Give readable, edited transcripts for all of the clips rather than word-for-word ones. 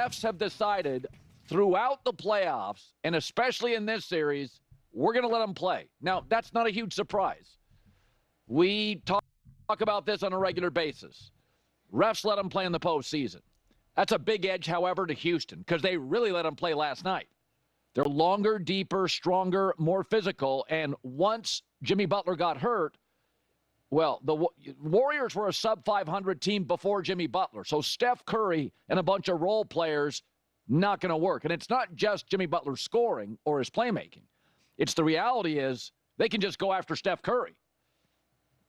refs have decided throughout the playoffs, and especially in this series, we're going to let them play. Now, that's not a huge surprise. We talk about this on a regular basis. Refs let them play in the postseason. That's a big edge, however, to Houston, because they really let them play last night. They're longer, deeper, stronger, more physical, and once Jimmy Butler got hurt, well, the Warriors were a sub-500 team before Jimmy Butler. So Steph Curry and a bunch of role players, not going to work. And it's not just Jimmy Butler scoring or his playmaking. It's the reality is they can just go after Steph Curry.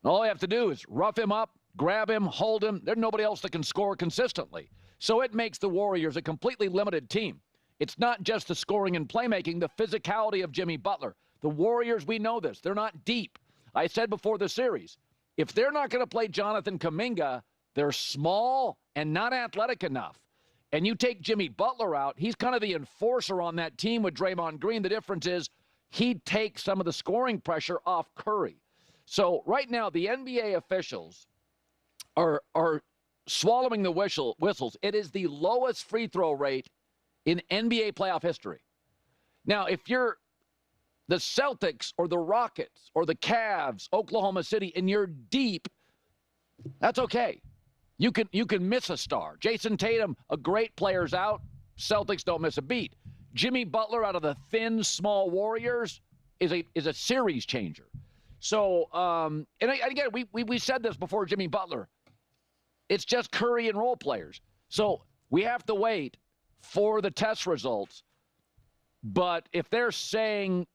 All they have to do is rough him up, grab him, hold him. There's nobody else that can score consistently. So it makes the Warriors a completely limited team. It's not just the scoring and playmaking, the physicality of Jimmy Butler. The Warriors, we know this. They're not deep. I said before the series, if they're not going to play Jonathan Kuminga, they're small and not athletic enough. And you take Jimmy Butler out, he's kind of the enforcer on that team with Draymond Green. The difference is he takes some of the scoring pressure off Curry. So right now, the NBA officials are swallowing the whistles. It is the lowest free throw rate in NBA playoff history. Now, if you're the Celtics or the Rockets or the Cavs, Oklahoma City, and you're deep, that's okay. You can miss a star. Jason Tatum, a great player's out. Celtics don't miss a beat. Jimmy Butler out of the thin, small Warriors is a series changer. So, and again, we said this before Jimmy Butler. It's just Curry and role players. So we have to wait for the test results. But if they're saying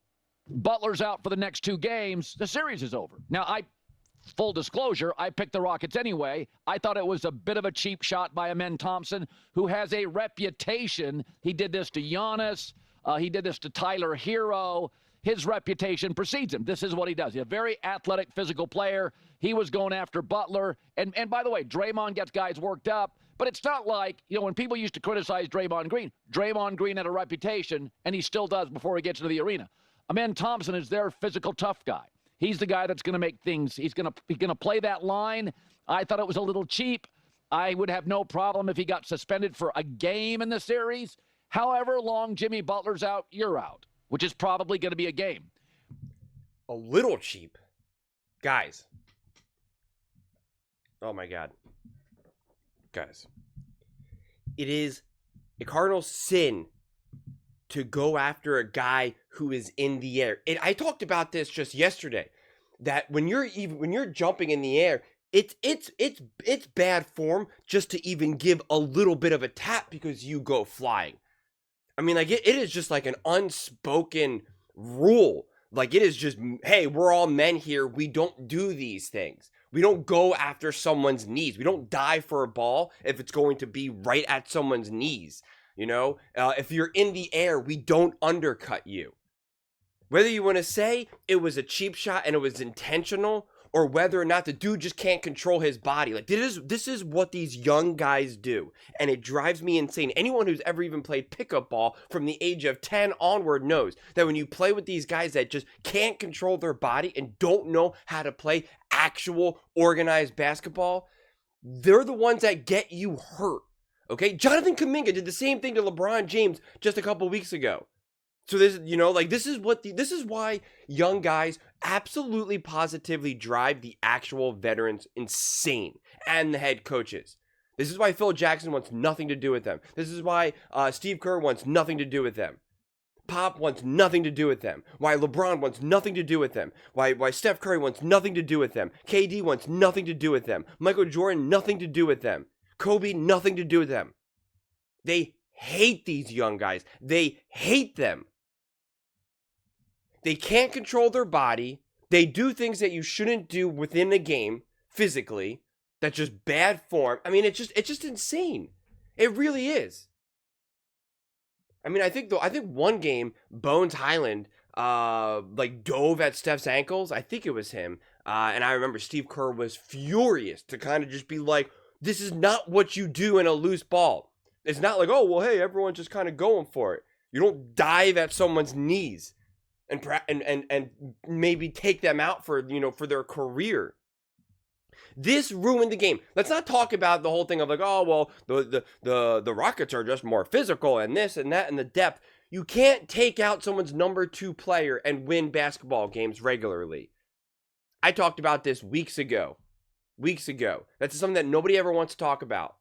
Butler's out for the next 2 games, the series is over. Now, full disclosure, I picked the Rockets anyway. I thought it was a bit of a cheap shot by Amen Thompson, who has a reputation. He did this to Giannis. He did this to Tyler Hero. His reputation precedes him. This is what he does. He's a very athletic, physical player. He was going after Butler. And by the way, Draymond gets guys worked up. But it's not like, when people used to criticize Draymond Green had a reputation, and he still does before he gets into the arena. Amen Thompson is their physical tough guy. He's the guy that's going to make things. He's going to play that line. I thought it was a little cheap. I would have no problem if he got suspended for a game in the series. However long Jimmy Butler's out, you're out, which is probably going to be a game. A little cheap. Guys. Oh, my God. Guys. It is a cardinal sin to go after a guy who is in the air. I talked about this just yesterday, that when you're jumping in the air, it's bad form just to even give a little bit of a tap because you go flying. I mean, like it is just like an unspoken rule. Like it is just, hey, we're all men here. We don't do these things. We don't go after someone's knees. We don't dive for a ball if it's going to be right at someone's knees. If you're in the air, we don't undercut you. Whether you want to say it was a cheap shot and it was intentional, or whether or not the dude just can't control his body. Like this is what these young guys do. And it drives me insane. Anyone who's ever even played pickup ball from the age of 10 onward knows that when you play with these guys that just can't control their body and don't know how to play actual organized basketball, they're the ones that get you hurt. Okay? Jonathan Kuminga did the same thing to LeBron James just a couple weeks ago. So this is why young guys absolutely positively drive the actual veterans insane, and the head coaches. This is why Phil Jackson wants nothing to do with them. This is why Steve Kerr wants nothing to do with them. Pop wants nothing to do with them. Why LeBron wants nothing to do with them. Why Steph Curry wants nothing to do with them. KD wants nothing to do with them. Michael Jordan, nothing to do with them. Kobe, nothing to do with them. They hate these young guys. They hate them. They can't control their body. They do things that you shouldn't do within the game physically. That's just bad form. I mean, it's just insane. It really is. I mean, I think one game, Bones Highland dove at Steph's ankles. I think it was him. And I remember Steve Kerr was furious to kind of just be like, this is not what you do in a loose ball. It's not like, oh, well, hey, everyone's just kind of going for it. You don't dive at someone's knees and maybe take them out for their career. This ruined the game. Let's not talk about the whole thing of like, oh, well, the Rockets are just more physical and this and that and the depth. You can't take out someone's number 2 player and win basketball games regularly. I talked about this weeks ago. That's something that nobody ever wants to talk about.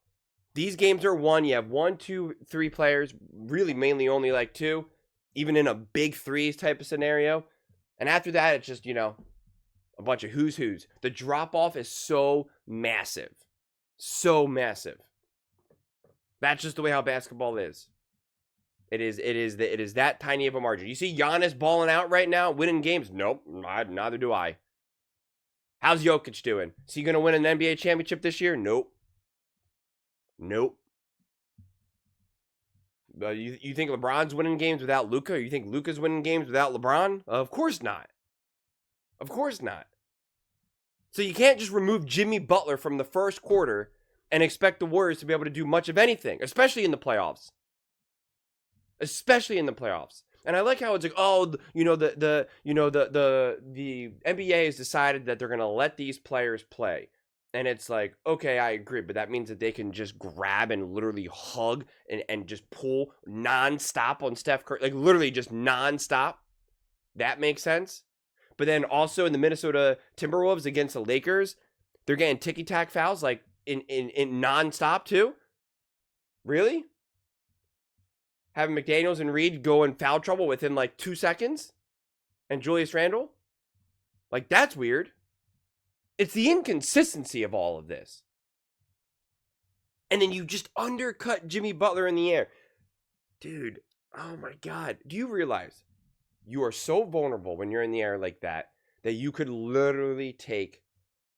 These games are won. You have 1, 2, 3 players, really mainly only like 2, even in a big threes type of scenario. And after that, it's just, a bunch of who's. The drop-off is so massive. So massive. That's just the way how basketball is. It is that tiny of a margin. You see Giannis balling out right now, winning games? Nope, neither do I. How's Jokic doing? Is he going to win an NBA championship this year? Nope. You think LeBron's winning games without Luka? You think Luka's winning games without LeBron? Of course not. So you can't just remove Jimmy Butler from the first quarter and expect the Warriors to be able to do much of anything, especially in the playoffs. And I like how it's like, oh, the NBA has decided that they're going to let these players play. And it's like, okay, I agree, but that means that they can just grab and literally hug and just pull nonstop on Steph Curry, like literally just nonstop. That makes sense. But then also in the Minnesota Timberwolves against the Lakers, they're getting ticky-tack fouls like in nonstop too. Really? Having McDaniels and Reed go in foul trouble within like 2 seconds? And Julius Randle? Like, that's weird. It's the inconsistency of all of this. And then you just undercut Jimmy Butler in the air. Dude, oh my God. Do you realize you are so vulnerable when you're in the air like that you could literally take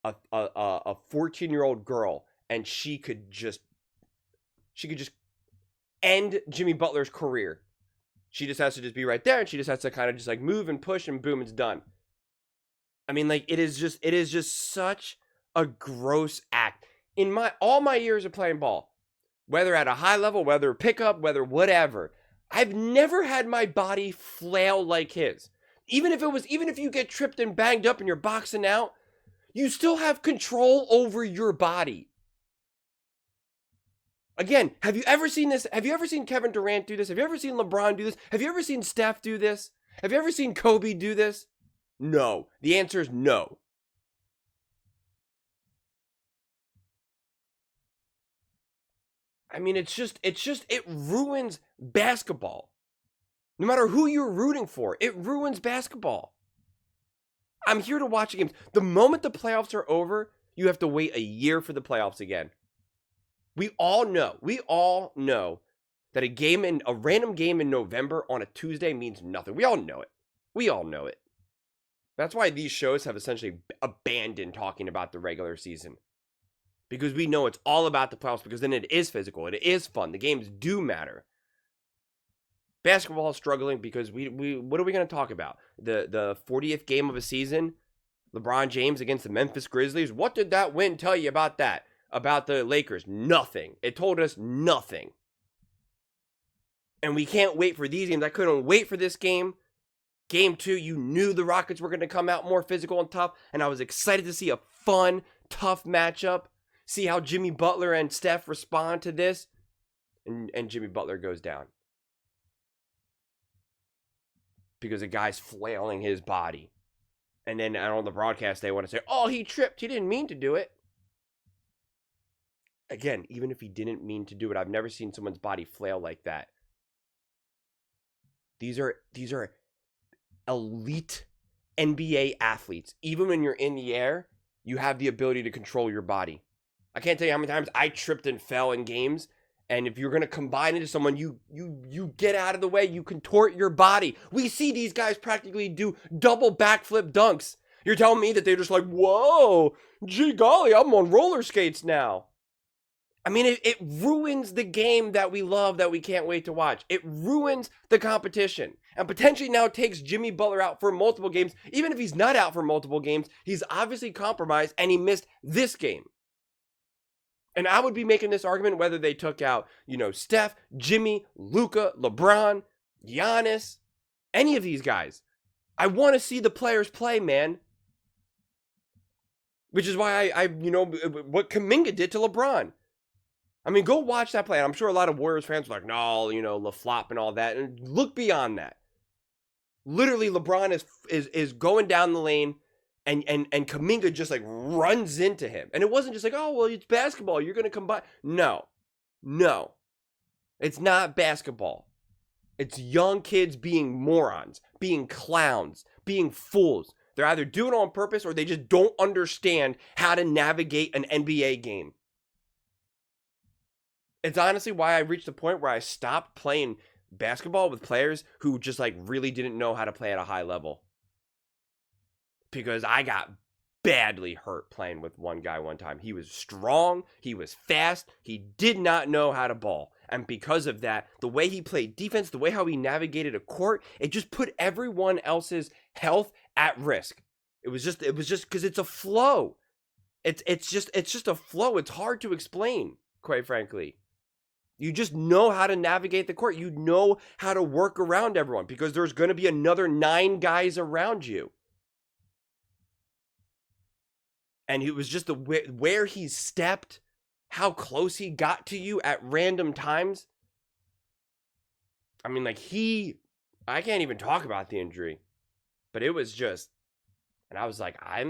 a 14-year-old girl and she could just end Jimmy Butler's career. She just has to just be right there and she just has to kind of just like move and push and boom, it's done. I mean, like, it is just such a gross act. In all my years of playing ball, whether at a high level, whether pickup, whether whatever, I've never had my body flail like his. Even if you get tripped and banged up and you're boxing out, you still have control over your body. Again, have you ever seen this? Have you ever seen Kevin Durant do this? Have you ever seen LeBron do this? Have you ever seen Steph do this? Have you ever seen Kobe do this? No. The answer is no. I mean, it ruins basketball. No matter who you're rooting for, it ruins basketball. I'm here to watch games. The moment the playoffs are over, you have to wait a year for the playoffs again. We all know that a random game in November on a Tuesday means nothing. We all know it. That's why these shows have essentially abandoned talking about the regular season. Because we know it's all about the playoffs, because then it is physical. It is fun. The games do matter. Basketball is struggling because we what are we going to talk about? The 40th game of a season? LeBron James against the Memphis Grizzlies? What did that win tell you about that? About the Lakers? Nothing. It told us nothing. And we can't wait for these games. I couldn't wait for this game. Game 2, you knew the Rockets were going to come out more physical and tough, and I was excited to see a fun, tough matchup. See how Jimmy Butler and Steph respond to this. And Jimmy Butler goes down. Because a guy's flailing his body. And then on the broadcast, they want to say, oh, he tripped. He didn't mean to do it. Again, even if he didn't mean to do it, I've never seen someone's body flail like that. These are elite NBA athletes. Even when you're in the air, you have the ability to control your body. I can't tell you how many times I tripped and fell in games. And if you're going to combine into someone, you get out of the way. You contort your body. We see these guys practically do double backflip dunks. You're telling me that they're just like, whoa, gee golly, I'm on roller skates now. I mean, it ruins the game that we love, that we can't wait to watch. It ruins the competition. And potentially now takes Jimmy Butler out for multiple games. Even if he's not out for multiple games, he's obviously compromised and he missed this game. And I would be making this argument whether they took out, Steph, Jimmy, Luka, LeBron, Giannis, any of these guys. I want to see the players play, man. Which is why I what Kuminga did to LeBron. I mean, go watch that play. And I'm sure a lot of Warriors fans are like, no, LaFlop and all that. And look beyond that. Literally, LeBron is going down the lane, and Kuminga just like runs into him. And it wasn't just like, oh, well, it's basketball. You're going to come by. No. It's not basketball. It's young kids being morons, being clowns, being fools. They're either doing it on purpose or they just don't understand how to navigate an NBA game. It's honestly why I reached the point where I stopped playing basketball with players who just like really didn't know how to play at a high level. Because I got badly hurt playing with one guy one time. He was strong, he was fast, he did not know how to ball. And because of that, the way he played defense, the way how he navigated a court, it just put everyone else's health at risk. It was just because it's a flow. It's just a flow. It's hard to explain, quite frankly. You just know how to navigate the court. You know how to work around everyone because there's going to be another 9 guys around you. And it was just where he stepped, how close he got to you at random times. I mean, like I can't even talk about the injury, but it was just, and I was like, I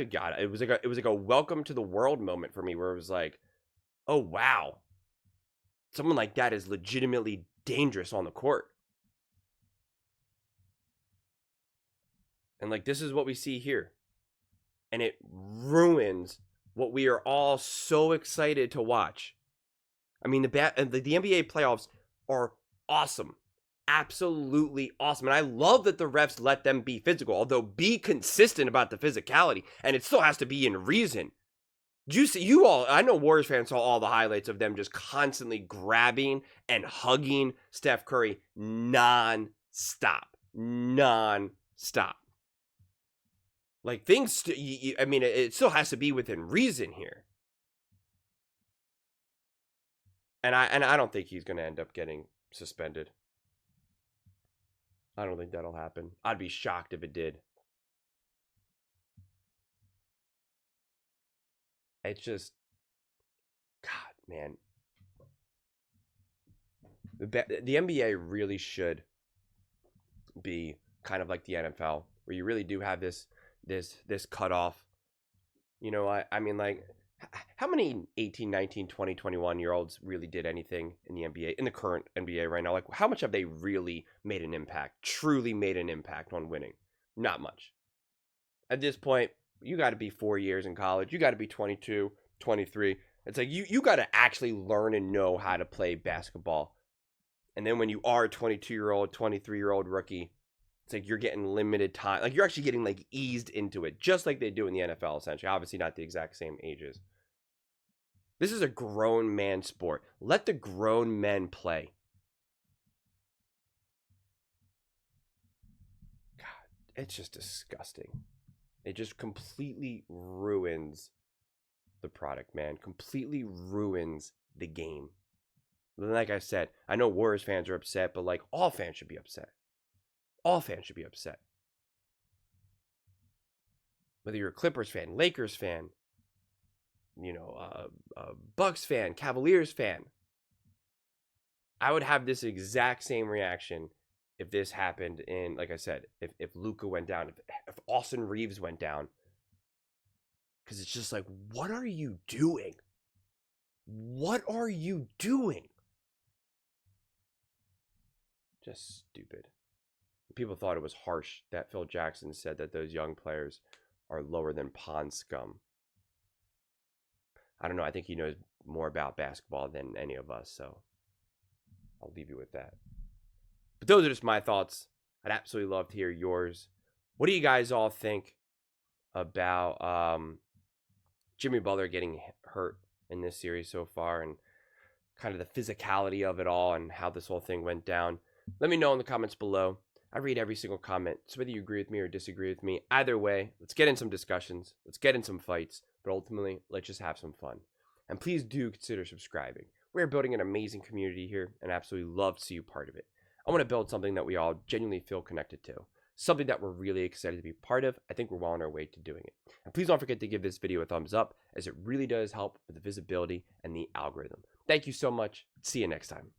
got it. It was like a welcome to the world moment for me where it was like, oh, wow. Someone like that is legitimately dangerous on the court. And like, this is what we see here. And it ruins what we are all so excited to watch. I mean, the NBA playoffs are awesome. Absolutely awesome. And I love that the refs let them be physical, although be consistent about the physicality. And it still has to be in reason. I know Warriors fans saw all the highlights of them just constantly grabbing and hugging Steph Curry non-stop. Like things, I mean, it still has to be within reason here. And I don't think he's going to end up getting suspended. I don't think that'll happen. I'd be shocked if it did. It's just, God, man. The NBA really should be kind of like the NFL, where you really do have this cutoff. I mean, like, how many 18, 19, 20, 21-year-olds really did anything in the NBA, in the current NBA right now? Like, how much have they really made an impact, truly made an impact on winning? Not much. At this point, you got to be 4 years in college. You got to be 22, 23. It's like you got to actually learn and know how to play basketball. And then when you are a 22-year-old, 23-year-old rookie, it's like you're getting limited time. Like you're actually getting like eased into it, just like they do in the NFL, essentially. Obviously not the exact same ages. This is a grown man sport. Let the grown men play. God, it's just disgusting. It just completely ruins the product, man. Completely ruins the game. Like I said, I know Warriors fans are upset, but like all fans should be upset. All fans should be upset. Whether you're a Clippers fan, Lakers fan, Bucks fan, Cavaliers fan. I would have this exact same reaction if this happened in, like I said, if Luka went down, if Austin Reeves went down. Because it's just like, what are you doing? What are you doing? Just stupid. People thought it was harsh that Phil Jackson said that those young players are lower than pond scum. I don't know. I think he knows more about basketball than any of us, so I'll leave you with that. But those are just my thoughts. I'd absolutely love to hear yours. What do you guys all think about Jimmy Butler getting hurt in this series so far and kind of the physicality of it all and how this whole thing went down? Let me know in the comments below. I read every single comment, so whether you agree with me or disagree with me, either way, let's get in some discussions, let's get in some fights, but ultimately, let's just have some fun. And please do consider subscribing. We're building an amazing community here, and I absolutely love to see you part of it. I want to build something that we all genuinely feel connected to. something that we're really excited to be part of. I think we're well on our way to doing it. And please don't forget to give this video a thumbs up, as it really does help with the visibility and the algorithm. Thank you so much. See you next time.